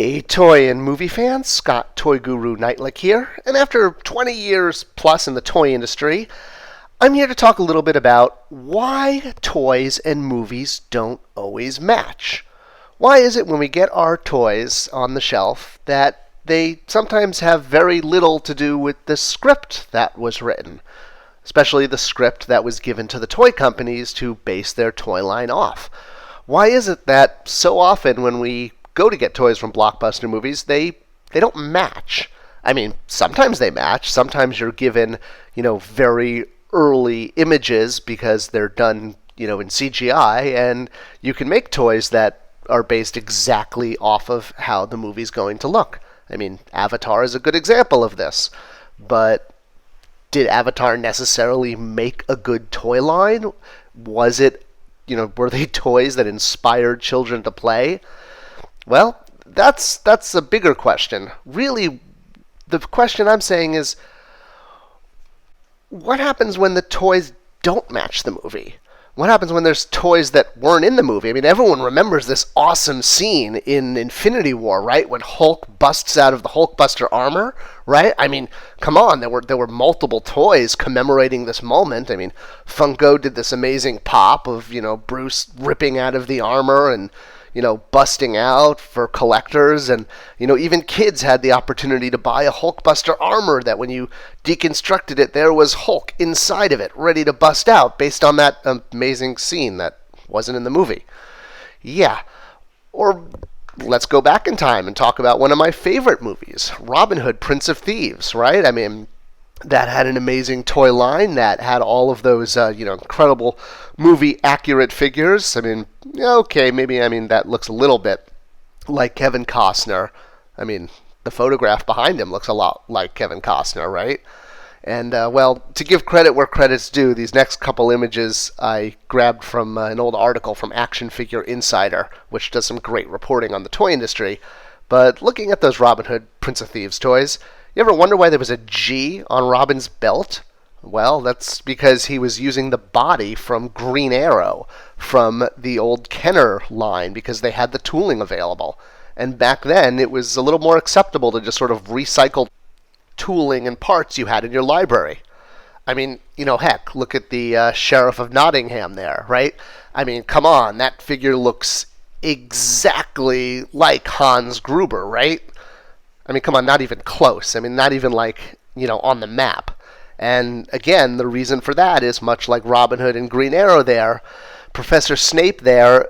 Hey, toy and movie fans, Scott Toy Guru Neitlich here, and after 20 years plus in the toy industry, I'm here to talk a little bit about why toys and movies don't always match. Why is it when we get our toys on the shelf that they sometimes have very little to do with the script that was written, especially the script that was given to the toy companies to base their toy line off? Why is it that so often when we go to get toys from Blockbuster movies, they don't match? I mean, sometimes they match. Sometimes you're given, very early images because they're done, in CGI, and you can make toys that are based exactly off of how the movie's going to look. I mean, Avatar is a good example of this. But did Avatar necessarily make a good toy line? Was it, were they toys that inspired children to play? Well, that's a bigger question. Really, the question I'm saying is, what happens when the toys don't match the movie? What happens when there's toys that weren't in the movie? I mean, everyone remembers this awesome scene in Infinity War, right? When Hulk busts out of the Hulkbuster armor, right? I mean, come on, there were multiple toys commemorating this moment. I mean, Funko did this amazing pop of, Bruce ripping out of the armor and busting out for collectors, and even kids had the opportunity to buy a Hulkbuster armor that when you deconstructed it, there was Hulk inside of it, ready to bust out based on that amazing scene that wasn't in the movie. Yeah. Or let's go back in time and talk about one of my favorite movies, Robin Hood, Prince of Thieves, right? I mean, that had an amazing toy line that had all of those, incredible movie-accurate figures. I mean, that looks a little bit like Kevin Costner. I mean, the photograph behind him looks a lot like Kevin Costner, right? And, to give credit where credit's due, these next couple images I grabbed from an old article from Action Figure Insider, which does some great reporting on the toy industry. But looking at those Robin Hood, Prince of Thieves toys, you ever wonder why there was a G on Robin's belt? Well, that's because he was using the body from Green Arrow, from the old Kenner line, because they had the tooling available. And back then, it was a little more acceptable to just sort of recycle tooling and parts you had in your library. I mean, heck, look at the Sheriff of Nottingham there, right? I mean, come on, that figure looks exactly like Hans Gruber, right? I mean, come on, not even close. I mean, not even like, on the map. And again, the reason for that is much like Robin Hood and Green Arrow there, Professor Snape there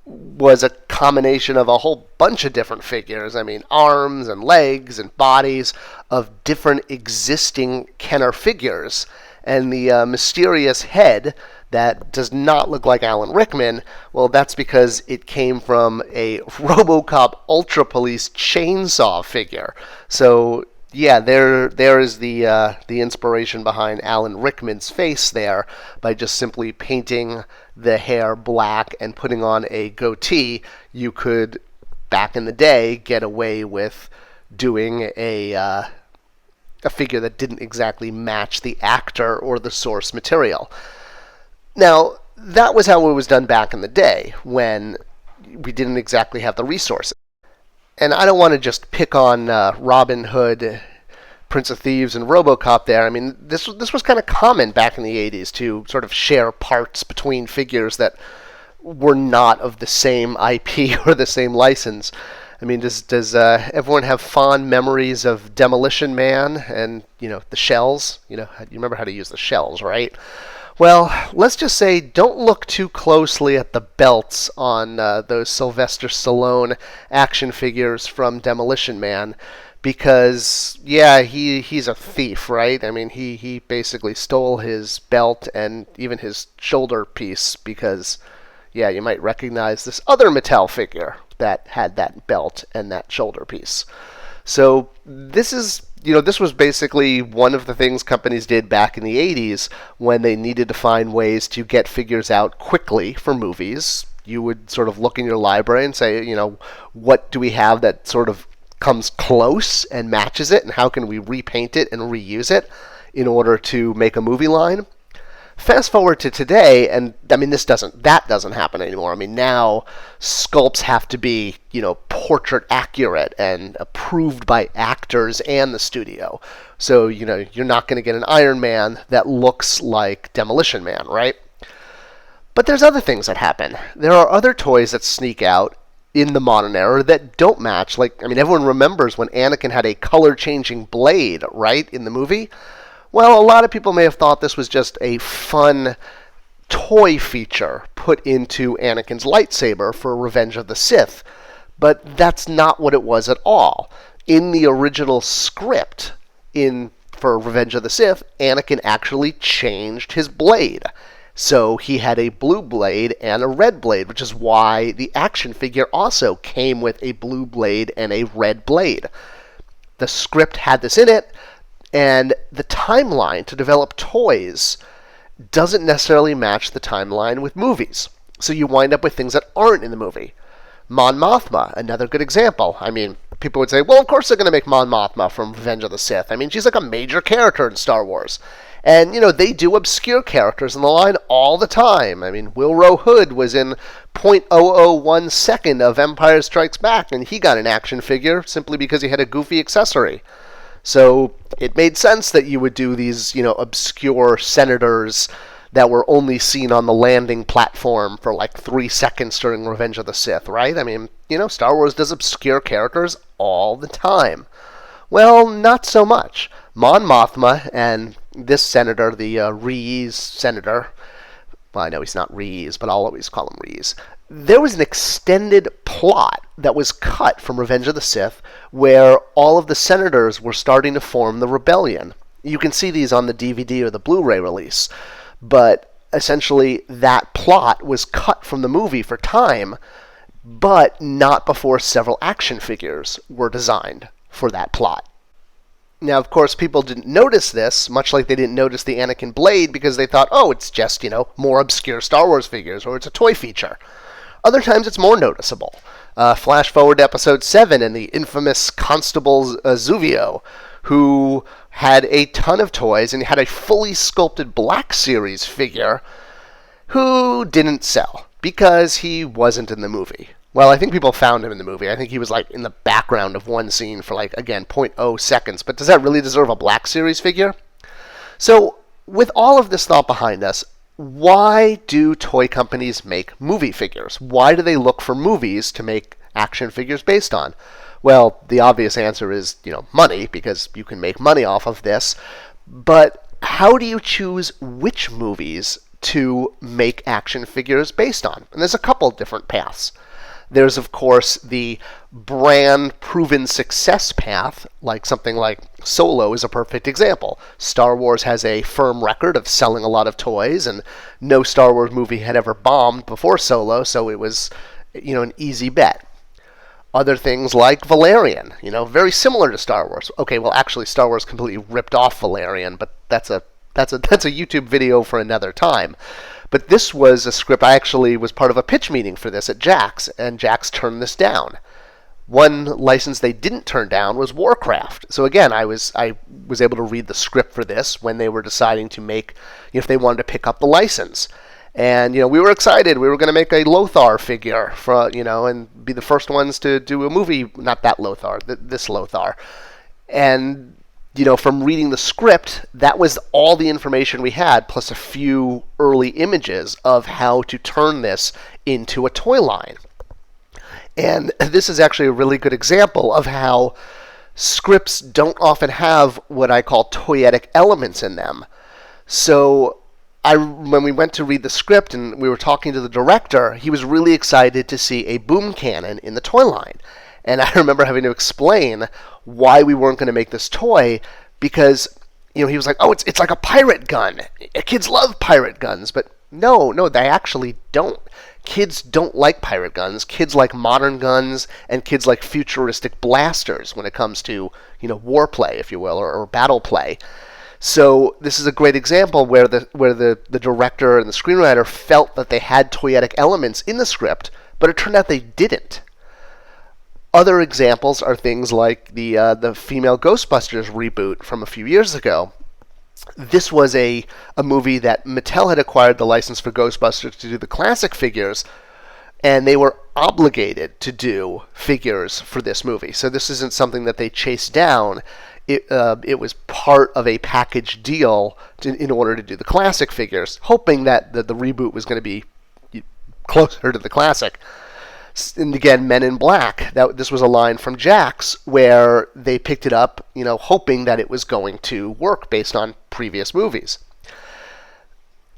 was a combination of a whole bunch of different figures. I mean, arms and legs and bodies of different existing Kenner figures. And the mysterious head that does not look like Alan Rickman, well, that's because it came from a RoboCop Ultra Police chainsaw figure. So, yeah, there is the inspiration behind Alan Rickman's face there by just simply painting the hair black and putting on a goatee. You could, back in the day, get away with doing a figure that didn't exactly match the actor or the source material. Now, that was how it was done back in the day, when we didn't exactly have the resources. And I don't want to just pick on Robin Hood, Prince of Thieves, and RoboCop there. I mean, this was kind of common back in the 80s to sort of share parts between figures that were not of the same IP or the same license. I mean, does everyone have fond memories of Demolition Man and, the shells? You remember how to use the shells, right? Well, let's just say don't look too closely at the belts on those Sylvester Stallone action figures from Demolition Man, because, yeah, he's a thief, right? I mean, he basically stole his belt and even his shoulder piece because, yeah, you might recognize this other Mattel figure that had that belt and that shoulder piece. So this was basically one of the things companies did back in the 80s when they needed to find ways to get figures out quickly for movies. You would sort of look in your library and say, what do we have that sort of comes close and matches it, and how can we repaint it and reuse it in order to make a movie line? Fast forward to today, and I mean, that doesn't happen anymore. I mean, now sculpts have to be, portrait accurate and approved by actors and the studio. So, you're not going to get an Iron Man that looks like Demolition Man, right? But there's other things that happen. There are other toys that sneak out in the modern era that don't match. Everyone remembers when Anakin had a color-changing blade, right, in the movie? Well, a lot of people may have thought this was just a fun toy feature put into Anakin's lightsaber for Revenge of the Sith, but that's not what it was at all. In the original script for Revenge of the Sith, Anakin actually changed his blade. So he had a blue blade and a red blade, which is why the action figure also came with a blue blade and a red blade. The script had this in it, and the timeline to develop toys doesn't necessarily match the timeline with movies. So you wind up with things that aren't in the movie. Mon Mothma, another good example. People would say, well, of course they're going to make Mon Mothma from Revenge of the Sith. She's like a major character in Star Wars. And, they do obscure characters in the line all the time. Wilro Hood was in 0.001 second of Empire Strikes Back, and he got an action figure simply because he had a goofy accessory. So it made sense that you would do these, obscure senators that were only seen on the landing platform for like 3 seconds during Revenge of the Sith, right? Star Wars does obscure characters all the time. Well, not so much. Mon Mothma and this senator, the Reese senator, well, I know he's not Reese, but I'll always call him Reese. There was an extended plot that was cut from Revenge of the Sith where all of the senators were starting to form the rebellion. You can see these on the DVD or the Blu-ray release, but essentially that plot was cut from the movie for time, but not before several action figures were designed for that plot. Now, of course, people didn't notice this, much like they didn't notice the Anakin blade, because they thought, oh, it's just, more obscure Star Wars figures, or it's a toy feature. Other times it's more noticeable. Flash forward to Episode 7 and the infamous Constable Zuvio, who had a ton of toys and had a fully sculpted Black Series figure who didn't sell because he wasn't in the movie. Well, I think people found him in the movie. I think he was in the background of one scene for 0.0 seconds. But does that really deserve a Black Series figure? So, with all of this thought behind us, why do toy companies make movie figures? Why do they look for movies to make action figures based on? Well, the obvious answer is, money, because you can make money off of this. But how do you choose which movies to make action figures based on? And there's a couple different paths. There's, of course, the brand-proven success path, something like Solo is a perfect example. Star Wars has a firm record of selling a lot of toys, and no Star Wars movie had ever bombed before Solo, so it was, an easy bet. Other things like Valerian, very similar to Star Wars. Okay, well, actually, Star Wars completely ripped off Valerian, but that's a YouTube video for another time. But this was a script. I actually was part of a pitch meeting for this at Jax, and Jax turned this down. One license they didn't turn down was Warcraft. So again, I was able to read the script for this when they were deciding to make, if they wanted to pick up the license. And, we were excited. We were going to make a Lothar figure for, and be the first ones to do a movie. Not that Lothar, this Lothar. And from reading the script, that was all the information we had, plus a few early images of how to turn this into a toy line. And this is actually a really good example of how scripts don't often have what I call toyetic elements in them. So when we went to read the script and we were talking to the director, he was really excited to see a boom cannon in the toy line. And I remember having to explain why we weren't going to make this toy because, he was like, oh, it's like a pirate gun. Kids love pirate guns. But no, they actually don't. Kids don't like pirate guns. Kids like modern guns, and kids like futuristic blasters when it comes to, war play, if you will, or battle play. So this is a great example where the director and the screenwriter felt that they had toyetic elements in the script, but it turned out they didn't. Other examples are things like the female Ghostbusters reboot from a few years ago. this was a movie that Mattel had acquired the license for Ghostbusters to do the classic figures, and they were obligated to do figures for this movie. So this isn't something that they chased down. It was part of a package deal in order to do the classic figures, hoping that the reboot was going to be closer to the classic. And again, Men in Black. This was a line from Jax where they picked it up, hoping that it was going to work based on previous movies.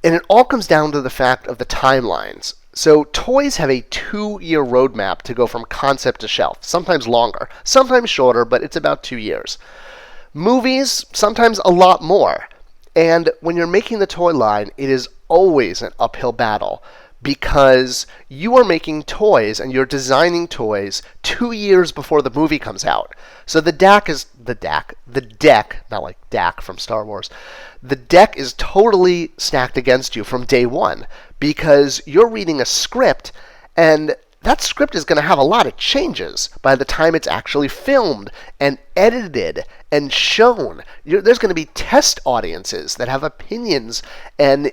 And it all comes down to the fact of the timelines. So toys have a 2-year roadmap to go from concept to shelf, sometimes longer, sometimes shorter, but it's about 2 years. Movies, sometimes a lot more. And when you're making the toy line, it is always an uphill battle, because you are making toys and you're designing toys 2 years before the movie comes out. So the deck, not like Dak from Star Wars, the deck is totally stacked against you from day one, because you're reading a script, and that script is going to have a lot of changes by the time it's actually filmed and edited and shown. There's going to be test audiences that have opinions, and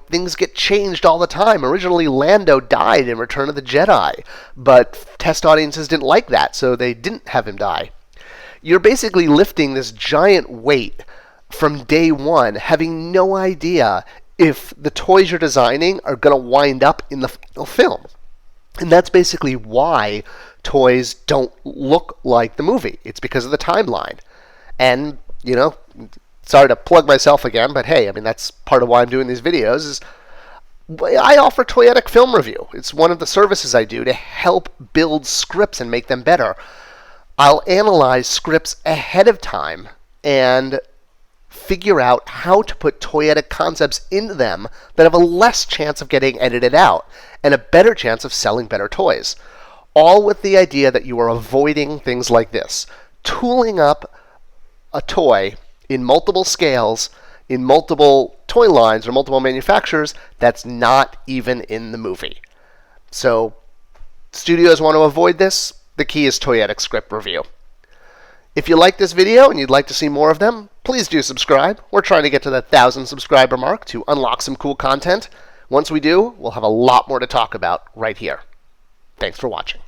things get changed all the time. Originally, Lando died in Return of the Jedi, but test audiences didn't like that, so they didn't have him die. You're basically lifting this giant weight from day one, having no idea if the toys you're designing are going to wind up in the final film. And that's basically why toys don't look like the movie. It's because of the timeline. And, sorry to plug myself again, but hey, that's part of why I'm doing these videos, is I offer Toyetic Film Review. It's one of the services I do to help build scripts and make them better. I'll analyze scripts ahead of time and figure out how to put toyetic concepts into them that have a less chance of getting edited out and a better chance of selling better toys. All with the idea that you are avoiding things like this. Tooling up a toy in multiple scales, in multiple toy lines or multiple manufacturers, that's not even in the movie. So, studios want to avoid this. The key is Toyetic Script Review. If you like this video and you'd like to see more of them, please do subscribe. We're trying to get to the 1,000 subscriber mark to unlock some cool content. Once we do, we'll have a lot more to talk about right here. Thanks for watching.